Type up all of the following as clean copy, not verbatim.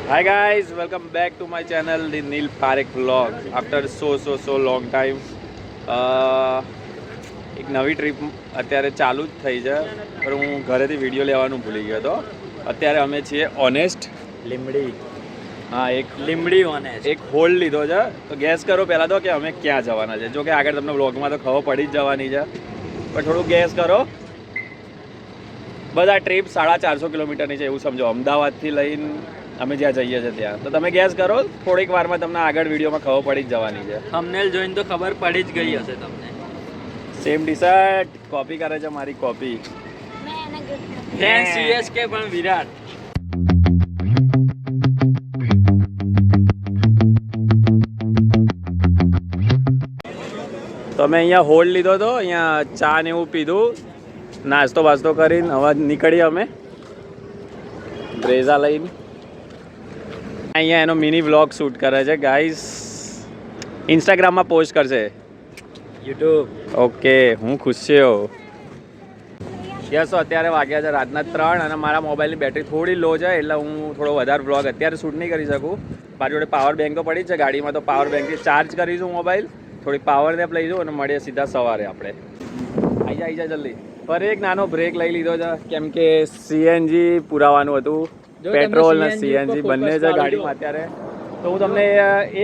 Hi guys, welcome back to my channel, the Neil Parekh vlog. After so long time, એક નવી trip અત્યારે ચાલુ જ થઈ છે, પણ હું ઘરેથી વિડીયો લેવાનું ભૂલી ગયો હતો. અત્યારે અમે છીએ ઓનેસ્ટ લીમડી. હા, એક લીમડી ઓનેસ્ટ. એક હોલ્ડ લીધો છે. તો ગેસ કરો પહેલાં તો કે અમે ક્યાં જવાના છે. જો કે આગળ તમને વ્લોગમાં તો ખબર પડી જ જવાની છે, પણ થોડું ગેસ કરો. બધા ટ્રીપ 450 કિલોમીટરની છે એવું સમજો, અમદાવાદથી લઈને અમે જ્યાં જઈએ છીએ ત્યાં. તો તમે ગેસ કરો, થોડીક વારમાં તમને આગળ વિડીયોમાં ખબર પડી જ જવાની છે. થંબનેલ જોઈને તો ખબર પડી જ ગઈ હશે તમને. સેમ ટી શર્ટ કોપી કરે છે મારી કોપી. ફેન સીએસકે પણ વિરાટ. તો અમે અહીંયા હોલ્ડ લીધો હતો, અહીંયા ચા ને એવું પીધું, નાસ્તો બાસ્તો કરીને હવે નીકળીએ અમે બ્રેઝા લઈને. અહીંયા એનો મિની વ્લોગ શૂટ કરે છે ગાઈસ, ઇન્સ્ટાગ્રામમાં પોસ્ટ કરશે. યુટ્યુબ. ઓકે, હું ખુશ છું. યસ, અત્યારે વાગ્યા છે રાતના 3 અને મારા મોબાઈલની બેટરી થોડી લો છે, એટલે હું થોડો વધારે વ્લોગ અત્યારે શૂટ નહીં કરી શકું. મારી જોડે પાવર બેંક તો પડી જ છે ગાડીમાં, તો પાવર બેંકથી ચાર્જ કરીશું મોબાઈલ, થોડી પાવર નેપ લઈ જાઉં અને મળીએ સીધા સવારે આપણે. આવી જા જલ્દી. પર એક નાનો બ્રેક લઈ લીધો છે, કેમ કે સીએનજી પુરાવાનું હતું. પેટ્રોલ અને સીએનજી બંને છે ગાડીમાં અત્યારે. તો હું તમને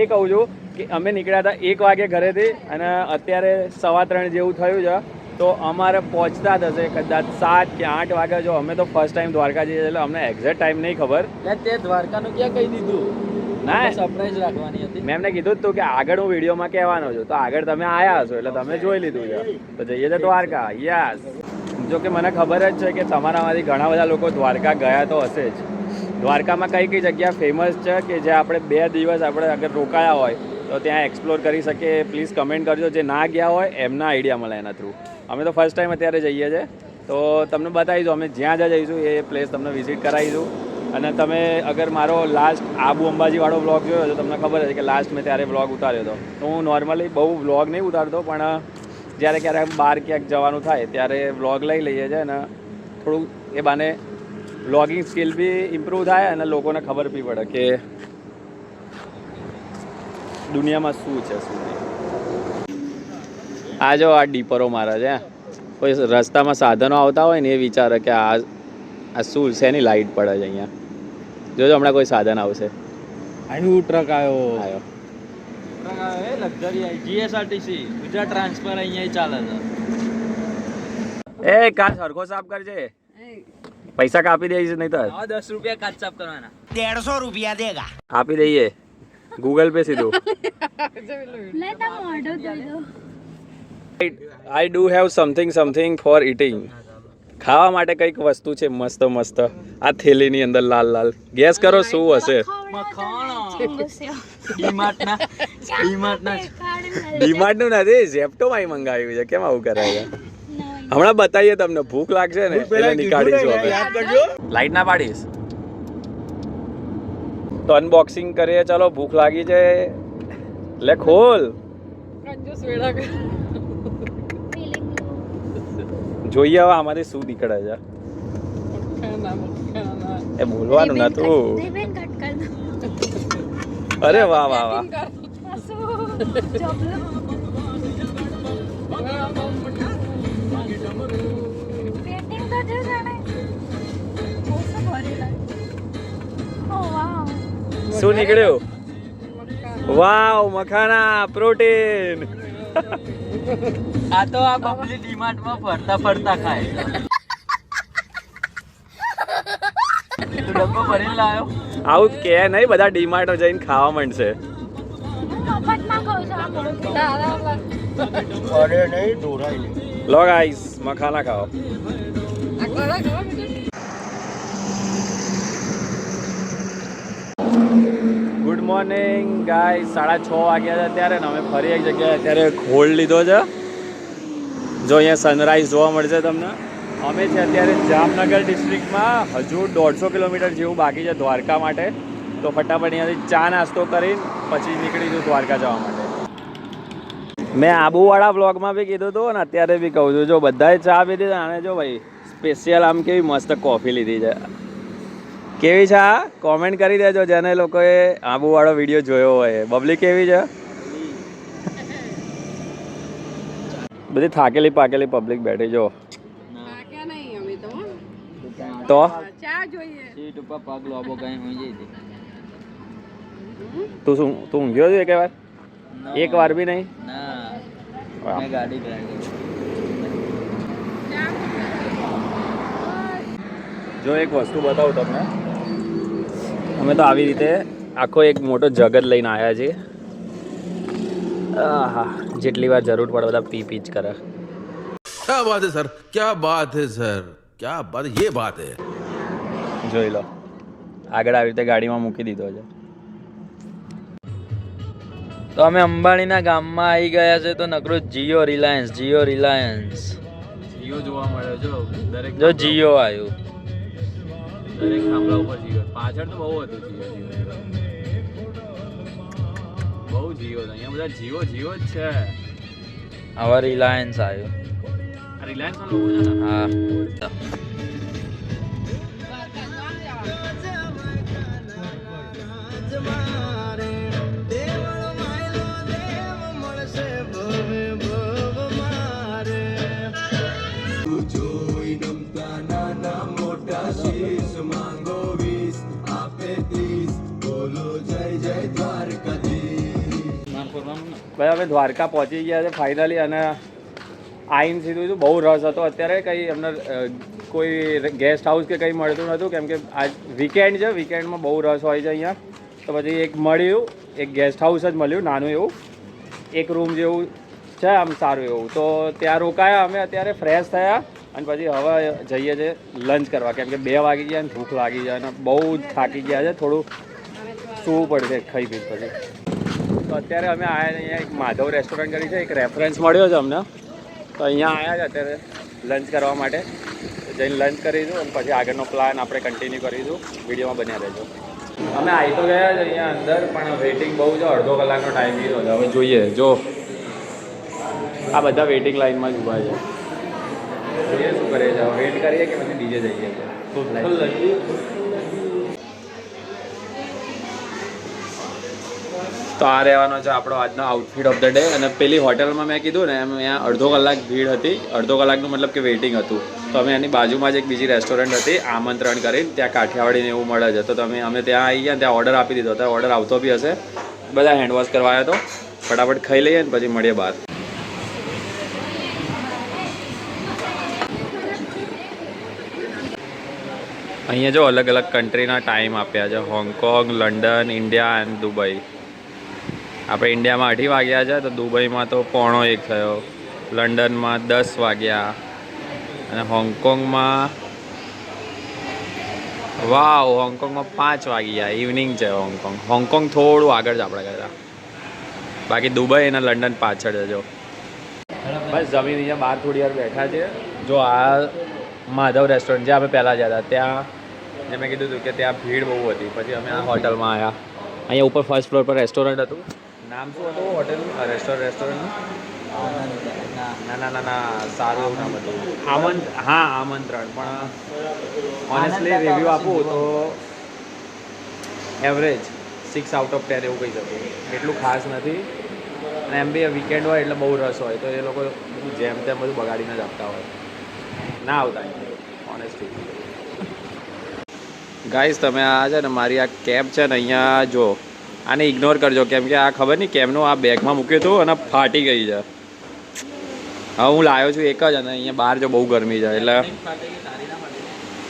એ કહું છું કે અમે નીકળ્યા હતા 1 વાગે ઘરેથી અને અત્યારે 3:15 જેવું થયું છે. તો અમારે પહોંચતા થશે કદાચ 7 કે 8 વાગે. જો અમે તો ફર્સ્ટ ટાઈમ દ્વારકા જઈએ એટલે અમને એક્ઝેક્ટ ટાઈમ નહીં ખબર. તે દ્વારકાનું ક્યાં કહી દીધું? ના, સરપ્રાઈઝ રાખવાની હતી. મેં એમને કીધું હતું કે આગળ હું વિડીયોમાં કહેવાનો છું, તો આગળ તમે આવ્યા હશો એટલે તમે જોઈ લીધું છે. તો જઈએ છે દ્વારકા. યસ, જો કે મને ખબર જ છે કે તમારામાંથી ઘણા બધા લોકો દ્વારકા ગયા તો હશે જ. દ્વારકામાં કઈ કઈ જગ્યા ફેમસ છે કે જે આપણે 2 દિવસ આપણે અગર રોકાયા હોય તો ત્યાં એક્સપ્લોર કરી શકીએ? પ્લીઝ કમેન્ટ કરજો. જે ના ગયા હોય એમના આઈડિયા મળે એના થ્રુ. અમે તો ફર્સ્ટ ટાઈમ અત્યારે જઈએ છીએ, તો તમને બતાવીશું. અમે જ્યાં જ્યાં જઈશું એ પ્લેસ તમને વિઝિટ કરાવીશું. અને તમે અગર મારો લાસ્ટ આબુ અંબાજીવાળો વ્લોગ જોયો તો તમને ખબર હશે કે લાસ્ટ મેં ત્યારે વ્લોગ ઉતાર્યો હતો. તો હું નોર્મલી બહુ વ્લોગ નહીં ઉતારતો, પણ જ્યારે ક્યારેક બહાર ક્યાંક જવાનું થાય ત્યારે વ્લોગ લઈ લઈએ છીએ અને થોડું એ બાને વ્લોગિંગ સ્કિલ બી ઇમ્પ્રૂવ થાય અને લોકોને ખબર બી પડે કે દુનિયામાં શું છે શું નહીં. આ જો આ ડીપરો મારા છે. કોઈ રસ્તામાં સાધનો આવતા હોય ને એ વિચારે કે આ શું શેની લાઇટ પડે છે અહીંયા. જોજો હમણાં કોઈ સાધન આવશે. આવ્યું ટ્રક આવ્યો. આવ્યો લક્ઝરી જીએસઆરટીસી ગુજરાત ટ્રાન્સફર અહીંયા ચાલે છે. એ કાર સરખો સાફ કરજે, પૈસા કાપી દઈશ નહીં તો. 10 રૂપિયા કાચ સાફ કરવાના. 150 રૂપિયા દેગા. આપી દઈએ ગૂગલ પે સીધું. I do have something for eating. ખાવા માટે કંઈક વસ્તુ છે મસ્ત મસ્ત આ થેલીની અંદર લાલ લાલ. ગેસ કરો શું હશે? ડીમાર્ટનું નથી, ઝેપ્ટોમાં મંગાવ્યું છે. કેમ આવું કરાય? હમણાં બતાવીએ તમને. ભૂખ લાગશે ને એટલે નીકાળીશું અમે. લાઈટ ના પાડીશ તો અનબોક્સિંગ કરીએ. ચાલો, ભૂખ લાગી છે. લે ખોલ. જોઈએ હવે આમાંથી શું નીકળે છે. એ બોલવાનું નતું. અરે વાહ વાહ વાહ. શું નીકળ્યું? વાવ, મખાના, પ્રોટીન. આ તો આ બબલી ડીમાર્ટમાં ફરતા ફરતા ખાય. ડબ્બો ભરીને લાવ્યો. આવું કે નહીં, બધા ડીમાર્ટ જઈને ખાવા માંડશે. લો ગાઈસ, મખાના ખાઓ. Good morning guys. 6:30 વાગ્યા છે અત્યારે ને અમે ફરી એક જગ્યાએ અત્યારે હોલ્ડ લીધો છે. જો અહીંયા સનરાઈઝ જોવા મળશે તમને. અમે છે અત્યારે જામનગર ડિસ્ટ્રિક્ટમાં. હજુ 150 કિલોમીટર જેવું બાકી છે દ્વારકા માટે. તો ફટાફટ અહીંયાથી ચા નાસ્તો કરીને પછી નીકળીશું દ્વારકા જવા માટે. મેં આબુવાળા વ્લોગમાં બી કીધું હતું અને અત્યારે બી કહું છું. જો બધાએ ચા પીધી અને જો ભાઈ સ્પેશિયલ આમ કેવી મસ્ત કોફી લીધી છે. કેવી છે આ કોમેન્ટ કરી દેજો જેને લોકોએ આબુવાળો વિડીયો જોયો હોય. બબલી કેવી છે? બધી થાકેલી પાકેલી પબ્લિક બેઠી જો. તો સીટ ઉપર પગ લોબો કઈ હોઈ જઈ. તું ઊંઘ્યો છે એક વાર? એક વાર બી નહીં? ના મેં ગાડી ચલાવી. જો એક વસ્તુ બતાવું તમને. અમે તો આવી રીતે આખો એક મોટો જગત લઈને આવ્યા છીએ. આહા જેટલી વાર જરૂર પડે બધા પી જ કરે. क्या बात है सर, क्या बात है सर, क्या बात, ये बात है. જોઈ લો આગળ આવી રીતે ગાડીમાં મૂકી દીધો છે. તો અમે અંબાણીના ગામમાં આવી ગયા છે. તો નકરું જીઓ રિલાયન્સ જીઓ જોવા મળ્યો જો દરેક જો જીઓ આવ્યું. દરેક થાંભલા ઉપર જીઓ. પાછળ તો બહુ હતું જીઓ. બહુ જીઓ છે અહીંયા. બધા જીઓ જ છે. હવે રિલાયન્સ આવ્યું. આ રિલાયન્સ નો લોગો છે ને? હા ભાઈ અમે દ્વારકા પહોંચી ગયા છે ફાઇનલી. અને આઈન સીધું બહુ રસ હતો અત્યારે. કંઈ અમને કોઈ ગેસ્ટ હાઉસ કે કંઈ મળતું નહોતું કેમ કે આજ વીકેન્ડ છે. વીકેન્ડમાં બહુ રસ હોય છે અહીંયા. તો પછી એક મળ્યું, એક ગેસ્ટ હાઉસ જ મળ્યું નાનું એવું, એક રૂમ જેવું છે આમ સારું એવું. તો ત્યાં રોકાયા અમે. અત્યારે ફ્રેશ થયા અને પછી હવે જઈએ છીએ લંચ કરવા કેમ કે 2 વાગી ગયા અને ભૂખ લાગી જાય અને બહુ જ થાકી ગયા છે. થોડું સૂવું પડશે ખાઈ પી પછી. તો અત્યારે અમે આવ્યા અહીંયા એક માધવ રેસ્ટોરન્ટ કરી છે. એક રેફરન્સ મળ્યો છે અમને. તો અહીંયા આવ્યા છે અત્યારે લંચ કરવા માટે. જઈને લંચ કરીશું અને પછી આગળનો પ્લાન આપણે કન્ટિન્યુ કરીશું. વિડીયોમાં બન્યા રહેજો. અમે આવી તો ગયા છે અહીંયા અંદર પણ વેઇટિંગ બહુ છે. અડધો કલાકનો ટાઈમ લીધો છે. હવે જોઈએ જો આ બધા વેઇટિંગ લાઇનમાં જ ઊભા છે. જોઈએ શું કરીએ છીએ. વેઇટ કરીએ કે પછી ડીજે જઈએ છીએ. તો આ રહેવાનો છે આપણો આજનો આઉટફિટ ઓફ ધ ડે. અને પેલી હોટલમાં મેં કીધું ને એમ અહીંયા અડધો કલાક ભીડ હતી. અડધો કલાકનું મતલબ કે વેઇટિંગ હતું. તો અમે એની બાજુમાં જ એક બીજી રેસ્ટોરન્ટ હતી આમંત્રણ કરીને. ત્યાં કાઠિયાવાડીને એવું મળે છે. તો અમે ત્યાં આવી ગયા. ત્યાં ઓર્ડર આપી દીધો. ત્યાં ઓર્ડર આવતો બી હશે. બધા હેન્ડવોશ કરવા આવ્યા. તો ફટાફટ ખાઈ લઈએ ને પછી મળીએ બહાર. અહીંયા જો અલગ અલગ કન્ટ્રીના ટાઈમ આપ્યા છે. Hong Kong, London, India and Dubai. આપણે ઇન્ડિયામાં 8 વાગ્યા છે. તો દુબઈમાં તો 1:45 થયો. લંડનમાં 10 વાગ્યા. અને હોંગકોંગમાં હોંગકોંગમાં 5 વાગ્યા. ઇવનિંગ છે હોંગકોંગ થોડું આગળ જ આપણે ગયા. બાકી દુબઈ અને લંડન પાછળ છે. જો બસ જમીન અહીંયા બહાર થોડી વાર બેઠા છે. જો આ માધવ રેસ્ટોરન્ટ જે અમે પહેલાં ગયા હતા ત્યાં જે મેં કીધું હતું કે ત્યાં ભીડ બહુ હતી. પછી અમે આ હોટલમાં આવ્યા. અહીંયા ઉપર ફર્સ્ટ ફ્લોર પર રેસ્ટોરન્ટ હતું. નામ શું હતું હોટલનું રેસ્ટોરન્ટનું? ના સારું એવું નામ હતું. આમંત્રણ. પણ ઓનેસ્ટલી રિવ્યૂ આપું તો એવરેજ 6 આઉટ ઓફ 10 એવું કહી શકું. એટલું ખાસ નથી. અને એમ બી વીકેન્ડ હોય એટલે બહુ રસ હોય તો એ લોકો જેમ તેમ બધું બગાડીને જ આપતા હોય. ના આવતા ઓનેસ્ટલી. ગાઈસ તમે આ છે ને મારી આ કેબ છે ને અહીંયા જો આને ઇગ્નોર કરજો કેમ કે આ ખબર નહીં કેમનું આ બેગમાં મૂક્યું હતું અને ફાટી ગઈ છે. હવે હું લાવ્યો છું એક જ. અને અહીંયા બહાર જો બહુ ગરમી છે એટલે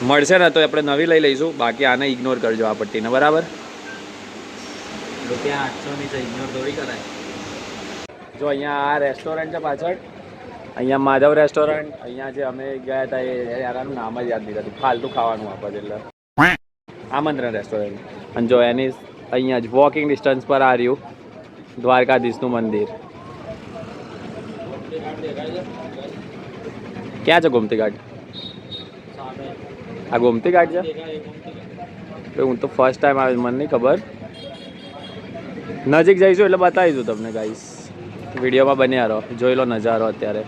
મળશે ને તો આપણે નવી લઈ લઈશું. બાકી આને ઇગ્નોર કરજો આ પટ્ટીને. બરાબર? રૂપિયા 800 ની ઇગ્નોર થોડી કરાય. જો અહીંયા આ રેસ્ટોરન્ટ છે પાછળ. અહીંયા માધવ રેસ્ટોરન્ટ. અહીંયા જે અમે ગયા હતા એ યારાનું નામ જ યાદ નહીં થતું. ફાલતું ખાવાનું આપે છે એટલે આમંત્રણ રેસ્ટોરન્ટ. અને જો એની અહીંયા જ વોકિંગ ડિસ્ટન્સ પર આ રહ્યું દ્વારકાધીશનું મંદિર. ક્યાં છે ગોમતી ઘાટ? આ ગોમતી ઘાટ છે? હું તો ફર્સ્ટ ટાઈમ આવ્યો. મને નહીં ખબર. નજીક જઈશું એટલે બતાવીશું તમને ગાઈસ. વિડીયોમાં બન્યા રહો. જોઈ લો નજારો અત્યારે.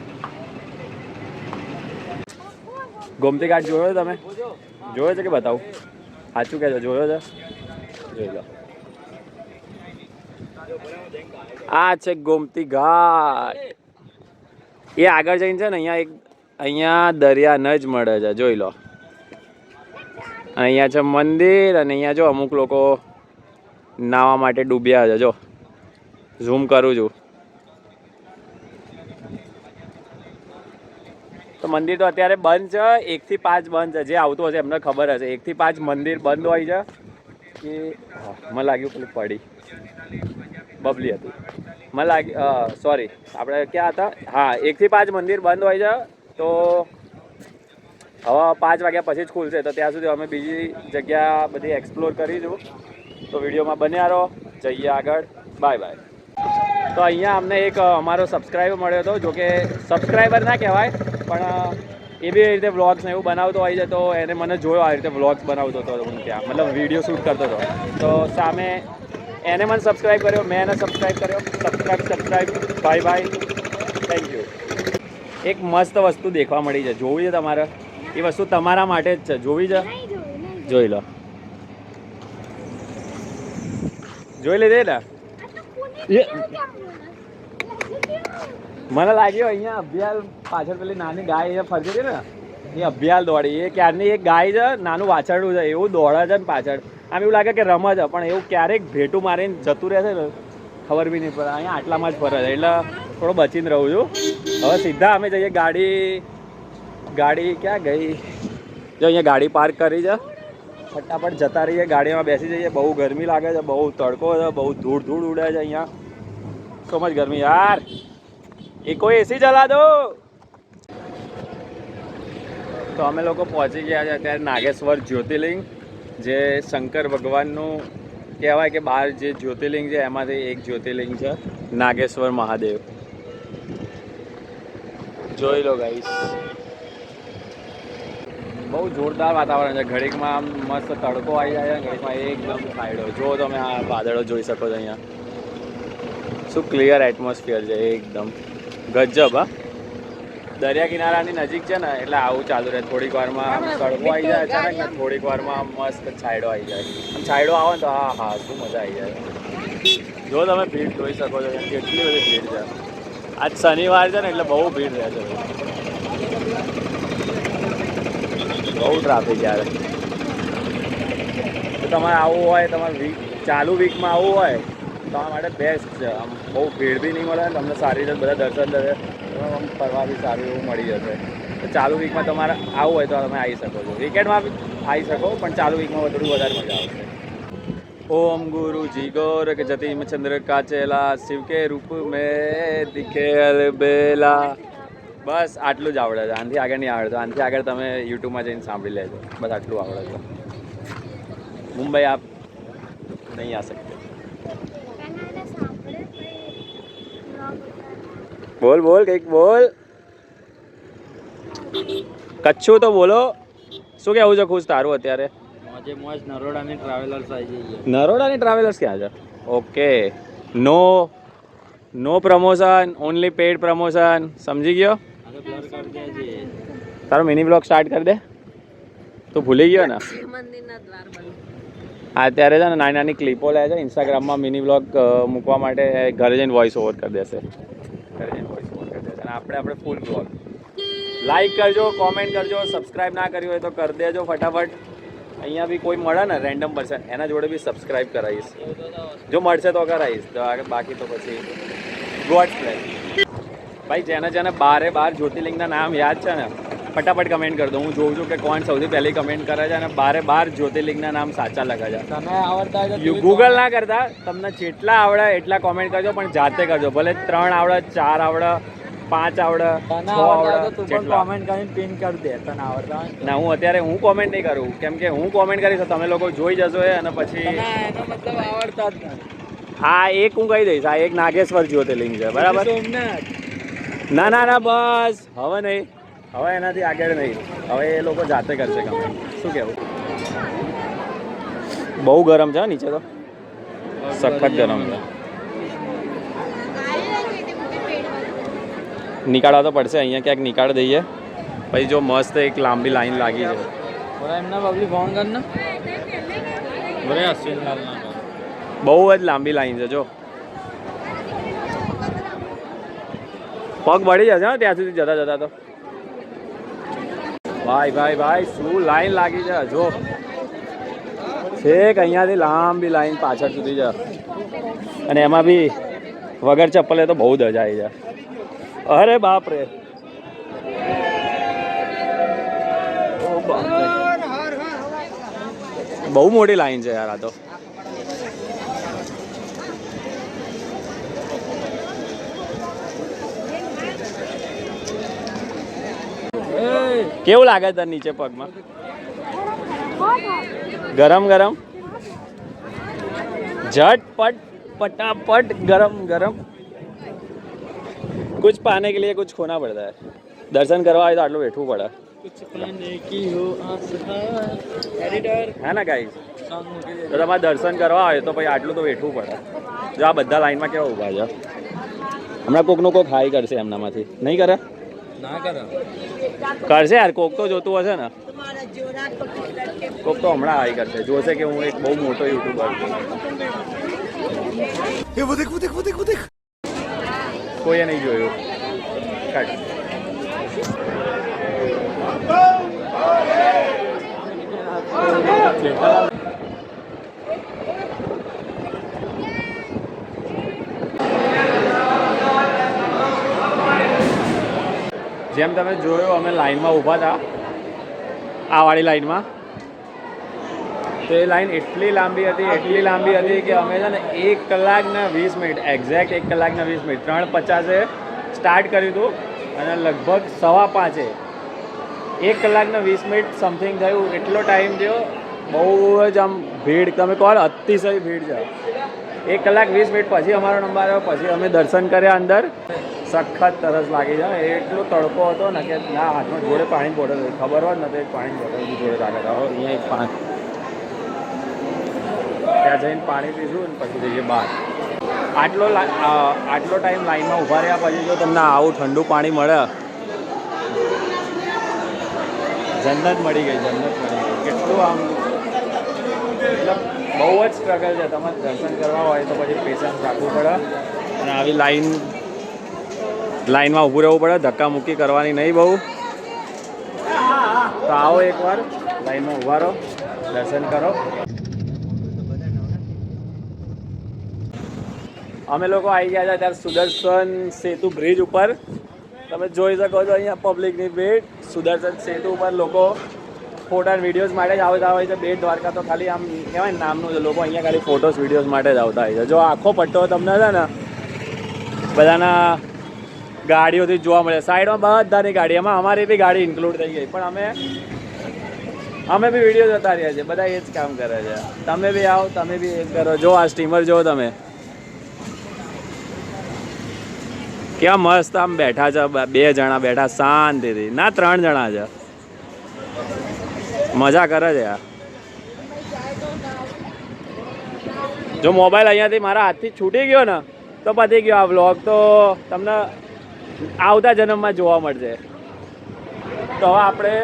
ગોમતી ઘાટ જોયો તમે? જોયો છે કે બતાવું? સાચું કહેજો, જોયો છે? જોઈ લો. આ છે ગોમતી ઘાટ. એ આગળ જઈને છે ને અહીંયા દરિયા જ મળે છે, જોઈ લો. અહીંયા છે મંદિર અને અહીંયા જો અમુક લોકો નાવા માટે ડૂબ્યા છે. જો ઝૂમ કરું છું તો મંદિર તો અત્યારે બંધ છે. 1 થી 5 બંધ છે. જે આવતું હશે એમને ખબર હશે. 1 થી 5 મંદિર બંધ હોય છે કે મને લાગ્યું પેલી પડી બબલી હતી. મને લાગ્યું સોરી આપણે ક્યાં હતા? હા, 1 થી 5 મંદિર બંધ હોય છે. તો હવે 5 વાગ્યા પછી જ ખુલશે. તો ત્યાં સુધી અમે બીજી જગ્યા બધી એક્સપ્લોર કરીશું. તો વિડીયોમાં બન્યા રહો. જઈએ આગળ. Bye bye. તો અહીંયા અમને એક અમારો સબસ્ક્રાઈબર મળ્યો હતો. જો કે સબસ્ક્રાઈબર ના કહેવાય, પણ એ બી એ રીતે વ્લોગ્સ ને એવું બનાવતો હોય છે. તો એને મને જોયો આ રીતે વ્લોગ્સ બનાવતો હતો હું ત્યાં, મતલબ વિડીયો શૂટ કરતો હતો. તો સામે એને મને સબસ્ક્રાઈબ કર્યો, મેં એને સબસ્ક્રાઈબ કર્યો. Subscribe bye bye. Thank you. એક મસ્ત વસ્તુ દેખવા મળી છે. જોવી છે તમારે? એ વસ્તુ તમારા માટે જ છે. જોવી છે? જોઈ લો. જોઈ લીધી ને? મને લાગ્યું અહીંયા અભિયાલ પાછળ પેલી નાની ગાય ફરતી હતી ને, એ અભિયાલ દોડી. એ ક્યારની એક ગાય છે, નાનું વાછરડું છે, એવું દોડે છે ને પાછળ. આમ એવું લાગે કે રમે છે, પણ એવું ક્યારેક ભેટું મારીને જતું રહેશે ને ખબર બી નહીં પડે. અહીંયા આટલામાં જ ફરે છે, એટલે થોડો બચીને રહું છું. હવે સીધા અમે જઈએ. ગાડી ક્યાં ગઈ? જો અહીંયા ગાડી પાર્ક કરી છે. ફટાફટ જતા રહીએ, ગાડીમાં બેસી જઈએ. બહુ ગરમી લાગે છે, બહુ તડકો છે, બહુ ધૂળ ઉડે છે અહીંયા. સો મચ ગરમી યાર. એ કોઈ એસી ચલા દો. તો અમે લોકો પહોંચી ગયા છે અત્યારે નાગેશ્વર જ્યોતિર્લિંગ, જે શંકર ભગવાનનું કહેવાય કે 12 જે જ્યોતિર્લિંગ છે એમાંથી એક જ્યોતિર્લિંગ છે નાગેશ્વર મહાદેવ. જોઈ લો ગાઈસ, બહુ જોરદાર વાતાવરણ છે. ઘડીકમાં આમ મસ્ત તડકો આવી જાય છે, ઘડીકમાં એકદમ છાંયડો. જો તમે આ વાદળો જોઈ શકો છો અહીંયા. શું ક્લિયર એટમોસ્ફિયર છે એકદમ ગજબ. હા, દરિયા કિનારાની નજીક છે ને એટલે આવું ચાલુ રહે. થોડીક વારમાં તડકો આવી જાય અચાનક ને થોડીક વારમાં મસ્ત છાંયડો આવી જાય. આમ છાંયડો આવે ને તો હા શું મજા આવી જાય. જો તમે ભીડ જોઈ શકો છો, કેટલી બધી ભીડ છે. આજ શનિવાર છે ને એટલે બહુ ભીડ રહે છે, બહુ ટ્રાફિક યાર. તો તમારે આવવું હોય, તમારે ચાલુ વીકમાં આવવું હોય તમારા માટે બેસ્ટ છે. આમ બહુ ભીડ બી નહીં મળે, તમને સારી રીતે બધા દર્શન કરે, આમ ફરવા બી સારું એવું મળી જશે. તો ચાલુ વીકમાં તમારે આવવું હોય તો તમે આવી શકો છો. વીકેન્ડમાં બી આવી શકો, પણ ચાલુ વીકમાં થોડું વધારે મજા આવશે. ઓમ ગુરુજી ગોરખ જતીમ ચંદ્ર કાચેલા શિવ કે રૂપ મેં દિખે અલબેલા. બસ આટલું જ આવડે છે, આનાથી આગળ નહીં આવડે. તો આનાથી આગળ તમે યુટ્યુબમાં જઈને સાંભળી લેજો. બસ આટલું આવડે છે. મુંબઈ આપ નહીં આ શકતે. બોલ બોલ કંઈક બોલ. કચ્છું તો બોલો. શું કહેવું છે ખુશ તારું અત્યારે? મોજે મોજ નરોડાની ટ્રાવેલર્સ આવી જઈએ. નરોડાની ટ્રાવેલર્સ ક્યાં છે? ઓકે, નો પ્રમોશન, ઓનલી પેડ પ્રમોશન. સમજી ગયો? બ્લર કરી દેજે. તારો મિની બ્લોગ સ્ટાર્ટ કરી દે. તું ભૂલી ગયો ને? અત્યારે છે ને નાની નાની ક્લિપો લે છે ઇન્સ્ટાગ્રામમાં. મિની બ્લોગ મૂકવા માટે ઘરે જઈને વોઇસ ઓવર કરી દેશે. ઘરે જઈને વોઇસ ઓવર કરી દેશે અને આપણે ફૂલ બ્લોગ. લાઈક કરજો, કોમેન્ટ કરજો. સબસ્ક્રાઈબ ના કર્યું હોય તો કરી દેજો ફટાફટ. અહીંયા બી કોઈ મળે ને રેન્ડમ પર્સન, એના જોડે બી સબસ્ક્રાઈબ કરાવીશ. જો મળશે તો કરાવીશ, તો બાકી તો પછી ગોડ્સ પ્લેન. ભાઈ જેને જેને 12 જ્યોતિર્લિંગના નામ યાદ છે ને ફટાફટ કમેન્ટ કરી દો. હું જોઉં છું કે કોણ સૌથી પહેલી કમેન્ટ કરે છે અને 12 જ્યોતિર્લિંગના નામ સાચા લખે છે. તને આવડતા હોય તો ગૂગલ ના કરતા, તમને જેટલા આવડે એટલા કોમેન્ટ કરજો, પણ જાતે કરજો. ભલે 3 આવડે, 4 આવડે, 5 આવડે, 6 આવડે, તું પણ કોમેન્ટ કરીને પિન કરી દે. તને આવડતા હોય ના, હું અત્યારે કોમેન્ટ નહીં કરું, કેમ કે હું કોમેન્ટ કરીશ તો તમે લોકો જોઈ જશો અને પછી એનો મતલબ આવડતા જ નહીં. આ એક હું કહી દઈશ, આ એક નાગેશ્વર જ્યોતિર્લિંગ છે, બરાબર? સોમનાથ. ના બસ હવે નહીં, હવે એનાથી આગળ નહીં. હવે એ લોકો જાતે કરશે કમેન્ટ. શું કહેવું? બહુ ગરમ છે નીચે, તો સખત ગરમ છે. નીકાળવા તો પડશે, અહીંયા ક્યાંક નીકાળી દઈએ. પછી જો મસ્ત એક લાંબી લાઈન લાગી છે. એમના બબલી ફોન કર ને. બહુ જ લાંબી લાઈન છે જો. પગ વળી જશે ને ત્યાં સુધી જતા જતા તો. ભાઈ ભાઈ ભાઈ શું લાઈન લાગી છે જો. છેક અહીંયાથી લાંબી લાઈન પાછળ સુધી છે અને એમાં બી વગર ચપ્પલે તો બહુ જ જાય છે. અરે બાપ રે. બહુ મોટી લાઈન છે યાર આ તો. કેવું લાગે તને નીચે પગમાં? गरम गरम झटपट पटापट गरम गरम. कुछ पाने के लिए कुछ खोना पड़ता है. दर्शन करवा आए तो आटલું બેઠવું પડે. कुछ पाने की हो आस एडिटर है ना गाइस? તો તમારે દર્શન કરવા આવે તો પછી આટલું તો બેઠવું પડે. જો આ બધા લાઈનમાં કેવા ઊભા છે. હમણાં કોકનું કોક હાઈ કરશે એમનામાંથી. નહીં કરે? ના કરે. કરશે યાર. કોક તો જોતું હશે ને. કોક તો હમણાં હાઈ કરશે. જોશે કે હું એક બહુ મોટો યુટ્યુબર છું. કોઈએ નહીં જોયું. કટ. જેમ તમે જોયું અમે લાઈનમાં ઊભા હતા આ વાળી લાઈનમાં. તો એ લાઈન એટલી લાંબી હતી કે અમે છે ને 1 કલાક ને 20 મિનિટ એક્ઝેક્ટ 1 કલાક ને 20 મિનિટ 3:50 સ્ટાર્ટ કર્યું હતું અને લગભગ 5:15 1 કલાક ને 20 મિનિટ સમથિંગ થયું. એટલો ટાઈમ થયો. બહુ જ આમ ભીડ. તમે કહો અતિશય ભીડ છે. 1 કલાક 20 મિનિટ પછી અમારો નંબર આવ્યો. પછી અમે દર્શન કર્યા અંદર. સખત તરસ લાગી જાય. એટલો તડકો હતો ને કે ના હાથમાં જોડે પાણી બોટલ ખબર હોત ને તો એક પાણી બોટલ જોડે રાખેલા. અહીંયા એક પાણી ત્યાં જઈને પાણી પીશું ને પછી જઈએ બહાર. આટલો ટાઈમ લાઈનમાં ઊભા રહ્યા પછી જો તમને આવું ઠંડુ પાણી મળે. જન્નત મળી ગઈ. કેટલું આમ મતલબ બહુ જ સ્ટ્રગલ છે. તમારે દર્શન કરવા હોય તો પછી પેશન્સ રાખવું પડે અને આવી લાઈનમાં ઊભું રહેવું પડે. ધક્કા મુક્કી કરવાની નહીં બહુ. તો આવો એકવાર લાઈનમાં ઊભા રહો, દર્શન કરો. અમે લોકો આવી ગયા હતા ત્યારે સુદર્શન સેતુ બ્રિજ ઉપર. તમે જોઈ શકો છો અહીંયા પબ્લિકની ભીડ. સુદર્શન સેતુ ઉપર લોકો ફોટા વિડીયોઝ માટે જ આવતા હોય છે. બેટ દ્વારકા તો ખાલી આમ કહેવાય ને નામનું છે. લોકો અહીંયા ખાલી ફોટોસ વિડીયોઝ માટે જ આવતા હોય છે. જો આખો પટ્ટો તમને છે ને બધાના ગાડીઓથી જોવા મળે. સાઈડમાં બધાની ગાડી. એમાં અમારી બી ગાડી ઇન્ક્લુડ થઈ ગઈ. પણ અમે બી વિડીયો જોતા રહ્યા છીએ. બધા એ જ કામ કરે છે. તમે બી આવો, તમે બી એ કરો. જો આ સ્ટીમર જો તમે કેવા મસ્ત આમ બેઠા છે. 2 જણા બેઠા શાંતિથી. ના 3 જણા છે. મજા કરે છે યાર. જો મોબાઈલ અહીંયાથી મારા હાથથી છૂટી ગયો ને તો પતી ગયો આ વ્લોગ. તો તમને આવતા જન્મમાં જોવા મળશે. તો હવે આપણે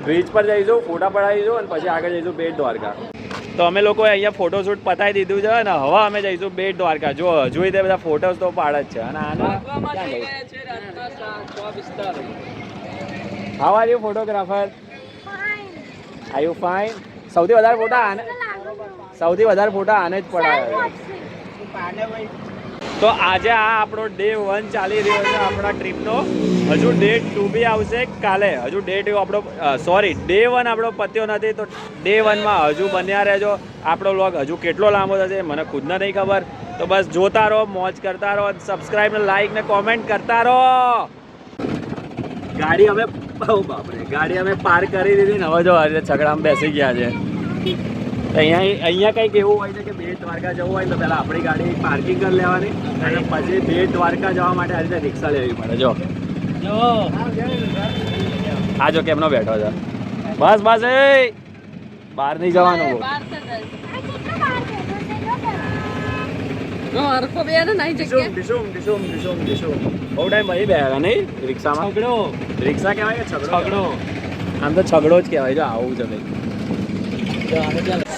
બ્રિજ પર જઈશું, ફોટા પડાવીશું અને પછી આગળ જઈશું બેટ દ્વારકા. તો અમે લોકોએ અહીંયા ફોટોશૂટ પતાવી દીધું છે ને હવે અમે જઈશું બેટ દ્વારકા. જો હજુ તે બધા ફોટોસ તો પાડ જ છે. અને આને how are you photographer? Are you fine? સૌથી વધારે ફોટા આને જ પડાવે. તો આજે આ આપણો ડે 1 ચાલી રહ્યો છે આપણા ટ્રીપનો. હજુ ડે 2 બી આવશે કાલે. હજુ ડે 2 આપણો ડે 1 આપણો પત્યો નથી. તો ડે 1માં હજુ બન્યા રહેજો. આપણો વ્લોગ હજુ કેટલો લાંબો થશે મને ખુદને નહીં ખબર. તો બસ જોતા રહો, મોજ કરતા રહો, સબસ્ક્રાઈબ ને લાઈક ને કોમેન્ટ કરતા રહો. ગાડી અમે પાર્ક કરી દીધી ને હવે જો છકડામાં બેસી ગયા છે. અહીંયા કંઈક એવું હોય છે કે બેટ દ્વારકા જવું હોય તો પહેલાં આપણી ગાડી પાર્કિંગ કરી લેવાની અને પછી બેટ દ્વારકા જવા માટે આ રીતે રિક્ષા લેવી પડે. જો આ જો કેમનો બેઠો છે. બસ એ બહાર નહીં જવાનું. બહુ ટાઈમ ભાઈ બેઠા નહીં રિક્ષામાં. રિક્ષા કહેવાય કે છગડો? આમ તો છગડો જ કહેવાય. જો આવું છે ભાઈ.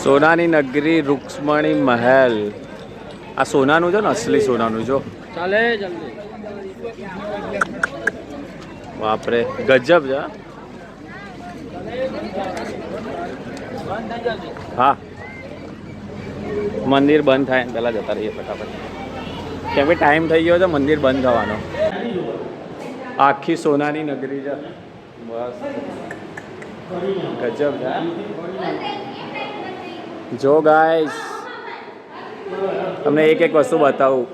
સોનાની નગરી રૂક્ષ્મણી મહેલ. આ સોનાનું છે ને, અસલી સોનાનું જો. ચાલે જલ્દી. બાપરે ગજબ છે. હા મંદિર બંધ થાય ને પહેલાં જતા રહીએ ફટાફટ, કેમ કે ટાઈમ થઈ ગયો છે મંદિર બંધ થવાનો. આખી સોનાની નગરી છે. બસ ગજબ છે. જો ગાઈસ તમને એક વસ્તુ બતાવું.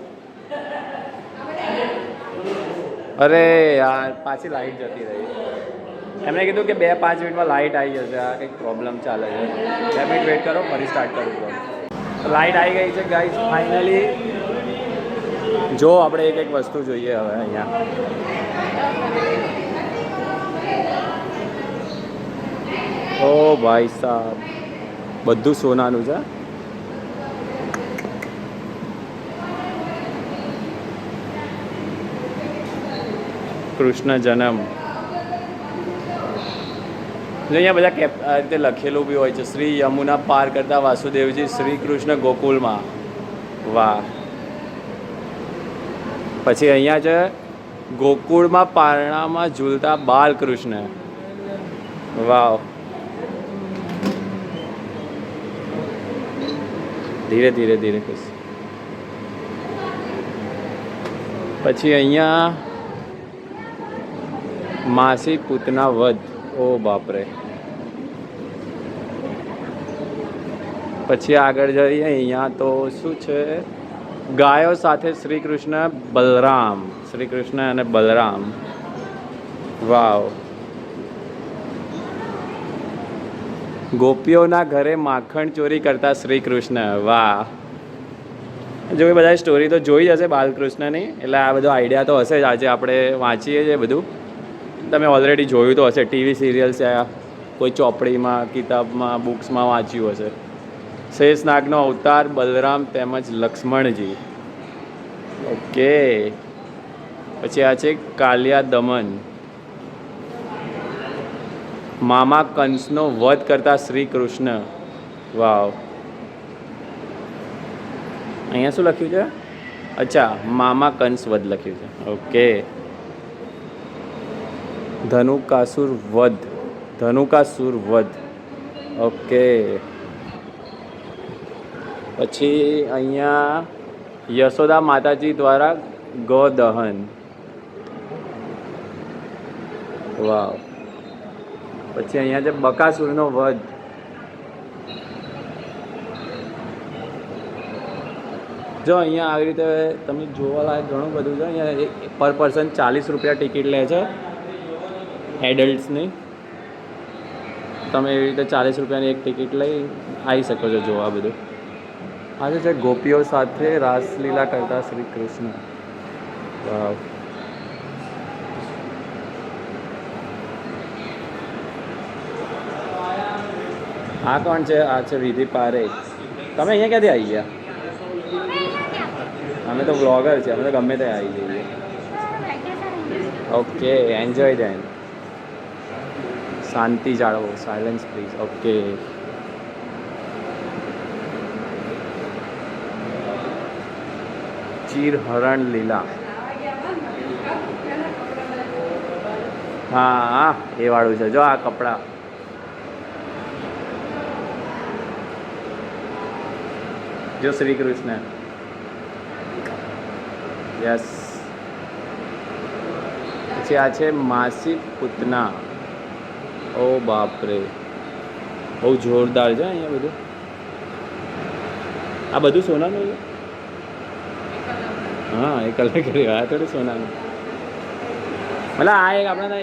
અરે યાર પાછી લાઈટ જતી રહી. એમણે કીધું કે 2-5 મિનિટમાં લાઇટ આવી જશે. આ કંઈક પ્રોબ્લેમ ચાલે છે. 2 મિનિટ વેઇટ કરો, ફરી સ્ટાર્ટ કરું છું. લાઇટ આવી ગઈ છે ગાઈસ ફાઇનલી. જો આપણે એક વસ્તુ જોઈએ હવે અહીંયા. ઓ ભાઈ સાહેબ બધું સોનાનું છે. કૃષ્ણ જન્મ અહીંયા બધા આ રીતે લખેલું બી હોય છે. શ્રી યમુના પાર કરતા વાસુદેવજી શ્રી કૃષ્ણ ગોકુળમાં. વાહ. પછી અહીંયા છે ગોકુળમાં પારણામાં ઝૂલતા બાલકૃષ્ણ. વાવ. ધીરે ધીરે ધીરે ખુશ. પછી અહીંયા માસી પૂતના વધ. ઓ બાપરે. પછી આગળ જઈએ અહીંયા તો શું છે, ગાયો સાથે શ્રી કૃષ્ણ બલરામ. શ્રી કૃષ્ણ અને બલરામ. વાવ. ગોપીઓના ઘરે માખણ ચોરી કરતા શ્રી કૃષ્ણ. વાહ. જો કે બધા સ્ટોરી તો જોઈ જશે બાલકૃષ્ણની, એટલે આ બધો આઈડિયા તો હશે જ. આજે આપણે વાંચીએ છીએ બધું, તમે ઓલરેડી જોયું તો હશે. ટીવી સિરિયલ્સ યા કોઈ ચોપડીમાં, કિતાબમાં, બુક્સમાં વાંચ્યું હશે. શેષનાગનો અવતાર બલરામ તેમજ લક્ષ્મણજી. ઓકે. પછી આ છે કાલિયા દમન. મામા કંસનો વધ કરતા શ્રી કૃષ્ણ. વાવ. અહીંયા શું લખ્યું છે? અચ્છા, મામા કંસ વધ લખ્યું છે. ઓકે. ધનુકાસુર વધ. ધનુકાસુર વધ. ઓકે. પછી અહીંયા યશોદા માતાજી દ્વારા ગોદહન. વાવ. પછી અહીંયા છે બકાસુરનો વધ. જો અહીંયા આવી રીતે તમે જોવાલાયક ઘણું બધું છે. અહીંયા પર પર્સન 40 રૂપિયા ટિકિટ લે છે એડલ્ટ્સની. તમે એવી રીતે 40 રૂપિયાની એક ટિકિટ લઈ આવી શકો છો જોવા બધું. આજે છે ગોપીઓ સાથે રાસલીલા કરતા શ્રી કૃષ્ણ. વાવ. આ કોણ છે? આ છે વિધિ પારેખ. તમે અહીંયા ક્યાંથી આવી ગયા? અમે તો વ્લોગર છે, અમે તો ગમે ત્યાં આવી જઈએ. ઓકે, એન્જોય દેન. શાંતિ જાળવો, સાયલન્સ પ્લીઝ. ઓકે. ચીર હરણ લીલા. હા હા, એ વાળું છે. જો આ કપડાં. જો શ્રી કૃષ્ણ. યસ. પછી આ છે માસી પૂતના. ઓ બાપરે, બહુ જોરદાર છે અહીંયા બધું. આ બધું સોનાનું છે. હા, એ કલર કર્યો. આ થોડું સોનાનું. મતલબ આ એક આપણને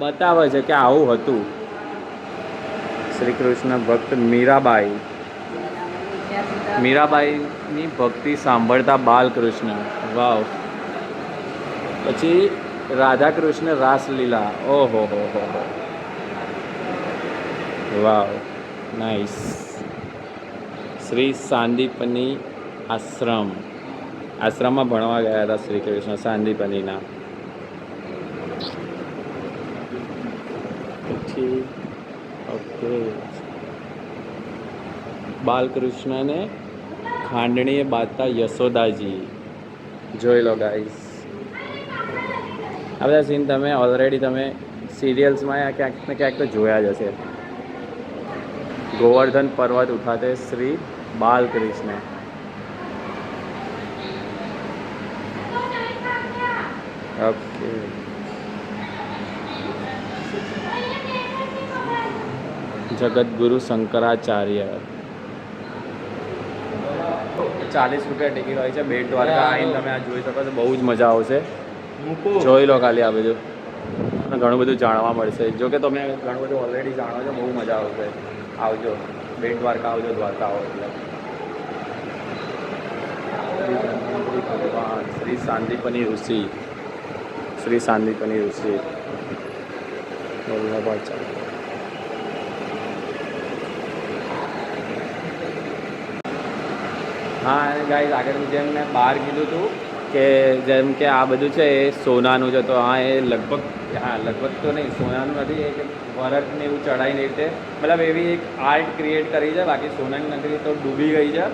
બતાવે છે કે આવું હતું. શ્રી કૃષ્ણ ભક્ત મીરાબાઈ. મીરાબાઈની ભક્તિ સાંભળતા બાલકૃષ્ણ. વાવ. પછી રાધાકૃષ્ણ રાસલીલા. ઓહો હો હો. વાવ, નાઇસ. શ્રી સાંદીપની આશ્રમ. આશ્રમમાં ભણવા ગયા હતા શ્રી કૃષ્ણ સાંદીપનીના. પછી ઓકે. બાલકૃષ્ણને ખાંડણીએ બાંધતા યશોદાજી. જોઈ લો ગાઈસ, આ બધા સીન તમે ઓલરેડી તમે સિરિયલ્સમાં યા ક્યાંક ને ક્યાંક તો જોયા જ હશે. ગોવર્ધન પર્વત ઉઠાતે શ્રી બાલકૃષ્ણ. ઓકે, જગતગુરુ શંકરાચાર્ય. 40 રૂપિયા ટિકિટ હોય છે. બેટ દ્વારકા આવીને તમે આ જોઈ શકો છો, બહુ જ મજા આવશે. જોઈ લો ખાલી આ બધું, અને ઘણું બધું જાણવા મળશે. જો કે તમે ઘણું બધું ઓલરેડી જાણો છો, બહુ મજા આવશે. આવજો બેટ દ્વારકા, આવજો દ્વારકા આવો એટલે. ભગવાન શ્રી સાંદીપની ઋષિ, શ્રી સાંદીપની ઋષિ વલ્લભાચાર્ય. હા, અને ગાઈઝ આગળ જેમ મેં બહાર કીધું હતું કે જેમ કે આ બધું છે એ સોનાનું છે, તો હા એ લગભગ તો નહીં, સોનાનું નથી. એ કે ભરતને એવું ચડાવીને રીતે મતલબ એવી એક આર્ટ ક્રિએટ કરી છે. બાકી સોનાની નગરી તો ડૂબી ગઈ છે.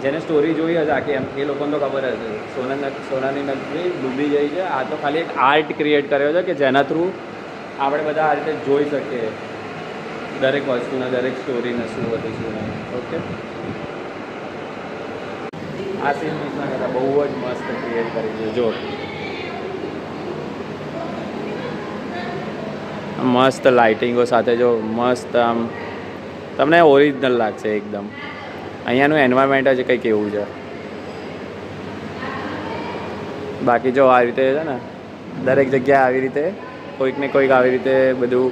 જેને સ્ટોરી જોઈ હશે આખી, એમ એ લોકોને તો ખબર હશે સોનાની નગરી ડૂબી ગઈ છે. આ તો ખાલી એક આર્ટ ક્રિએટ કર્યો છે કે જેના થ્રુ આપણે બધા આ રીતે જોઈ શકીએ દરેક વસ્તુને, દરેક સ્ટોરીને, શું હતું શું નહીં. ઓકે, આ સીન મિસ ના કરતા, બહુ જ મસ્ત ક્રિએટ કરી છે. જો મસ્ત લાઇટિંગો સાથે, જો મસ્ત આમ તમને ઓરિજિનલ લાગશે એકદમ. અહીંયાનું એન્વાયરમેન્ટ જ કંઈક એવું છે. બાકી જો આ રીતે છે ને દરેક જગ્યાએ આવી રીતે કોઈક ને કોઈક આવી રીતે બધું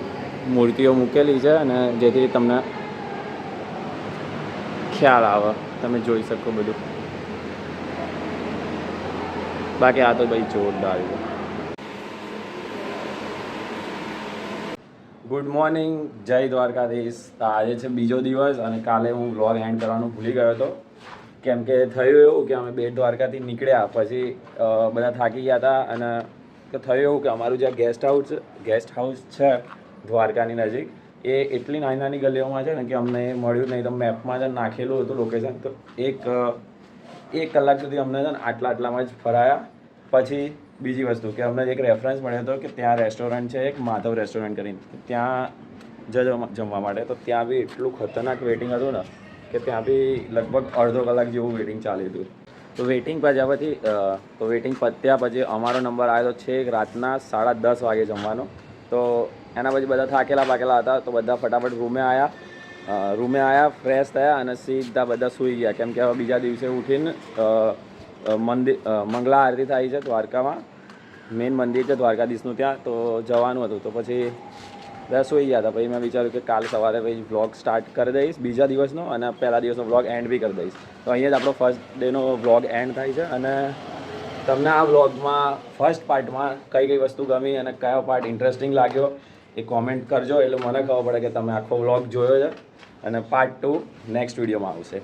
મૂર્તિઓ મૂકેલી છે, અને જેથી તમને ખ્યાલ આવે, તમે જોઈ શકો બધું. બાકી આ તો ભાઈ જોરદાર છે. ગુડ મોર્નિંગ, જય દ્વારકાધીશ. આજે છે બીજો દિવસ, અને કાલે હું વ્લોગ એન્ડ કરવાનું ભૂલી ગયો હતો. કેમ કે થયું એવું કે અમે બેટ દ્વારકાથી નીકળ્યા પછી બધા થાકી ગયા હતા, અને થયું એવું કે અમારું જે ગેસ્ટ હાઉસ છે દ્વારકાની નજીક, એ એટલી નાની નાની ગલીઓમાં છે ને કે અમને મળ્યું નહીં. તો મેપમાં જ નાખેલું હતું લોકેશન, તો એક કલાક સુધી અમને છે ને આટલામાં જ ફરાયા. પછી બીજી વસ્તુ કે અમને એક રેફરન્સ મળ્યો હતો કે ત્યાં રેસ્ટોરન્ટ છે એક માધવ રેસ્ટોરન્ટ કરીને, ત્યાં જમવા માટે. તો ત્યાં બી એટલું ખતરનાક વેઇટિંગ હતું ને કે ત્યાં બી લગભગ અડધો કલાક જેવું વેઇટિંગ ચાલ્યું હતું. તો વેઇટિંગ પત્યા પછી અમારો નંબર આવ્યો છેક રાતના 10:30 વાગે જમવાનો. તો એના પછી બધા થાકેલા હતા, તો બધા ફટાફટ રૂમે આવ્યા, ફ્રેશ થયા અને સીધા બધા સૂઈ ગયા. કેમ કે હવે બીજા દિવસે ઉઠીને મંગલા આરતી થાય છે દ્વારકામાં, મેઇન મંદિર છે દ્વારકાધીશનું, ત્યાં તો જવાનું હતું. તો પછી બધા સૂઈ ગયા હતા. પછી મેં વિચાર્યું કે કાલ સવારે પછી વ્લોગ સ્ટાર્ટ કરી દઈશ બીજા દિવસનો, અને પહેલા દિવસનો વ્લોગ એન્ડ બી કરી દઈશ. તો અહીંયા જ આપણો ફર્સ્ટ ડેનો વ્લોગ એન્ડ થાય છે. અને તમને આ વ્લોગમાં ફર્સ્ટ પાર્ટમાં કઈ કઈ વસ્તુ ગમી અને કયો પાર્ટ ઇન્ટરેસ્ટિંગ લાગ્યો એ કોમેન્ટ કરજો, એટલે મને ખબર પડે કે તમે આખો વ્લોગ જોયો છે. અને પાર્ટ 2 નેક્સ્ટ વિડીયોમાં આવશે.